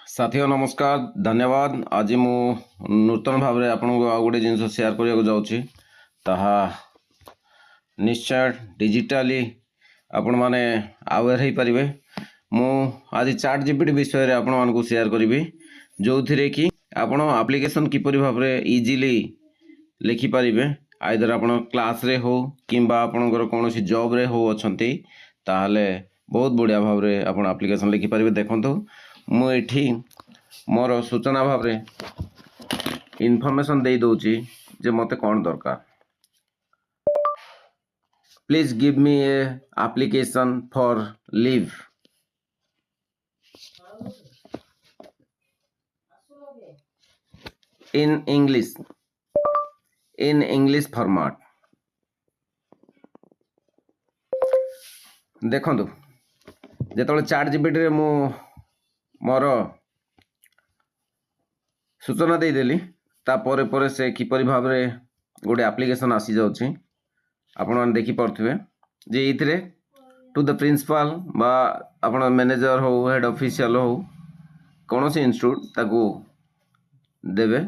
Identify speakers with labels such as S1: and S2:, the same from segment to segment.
S1: साथी नमस्कार धन्यवाद। आज मु नूतन भाव आपको आउ गोटे जिन सेयार करने जाऊँगी ताहा निश्चय डिजिटाली आपण मैंने अवेयर हो पारे। मु आज चैट जीपीटी विषय रे आपण मानकु शेयर करी जो थी कि आपण एप्लिकेशन किपरि भाव में इजीली लिखि पारे। आइदर आपण क्लास रे हो किंबा आपणकर कौन जॉब रे हो अच्छी ताहले बहुत बढ़िया भाव में आपण एप्लिकेशन लिखि पारे। देखंतु मुझे मोर सूचना भाव में इनफॉरमेशन दे दूची जे मते कौन दरकार। Please give me A application for leave in English format. देखंतु जेतले चैट जीपीटी रे मु मोर सूचना दे देली तापर पर से किपरि भाव में गोटे एप्लिकेशन आसी जाउची आपण माने देखि पड़थिबे जे इथिरे टू द प्रिंसिपल बा आपण मैनेजर हो हेड ऑफिशियल हो कौन सी इंस्टीट्यूट ताकू देवे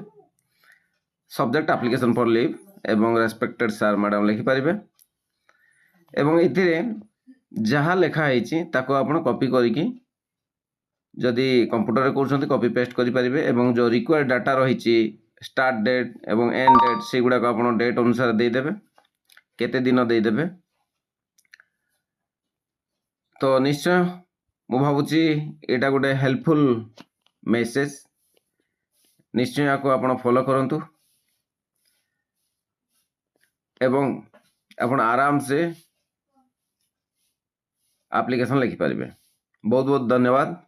S1: सब्जेक्ट एप्लिकेशन फॉर लीव एवं रेस्पेक्टेड सर मैडम लिखि पारिबे एवं इथिरे जहाँ लेखा है ताको आपण कॉपी करिकी जदि कंप्यूटर कर कॉपी पेस्ट करें एवं जो रिक्वायर्ड डाटा रही स्टार्ट डेट एवं एंड डेट से गुड़ाक आप डेट अनुसार देदेवे केते दिन देदेवे। तो निश्चय मु भावुची एटा गोटे हेल्पफुल मेसेज निश्चय आपको आप फॉलो करंतु एवं आप आराम से एप्लिकेशन लिखि पारिबे। बहुत बहुत धन्यवाद।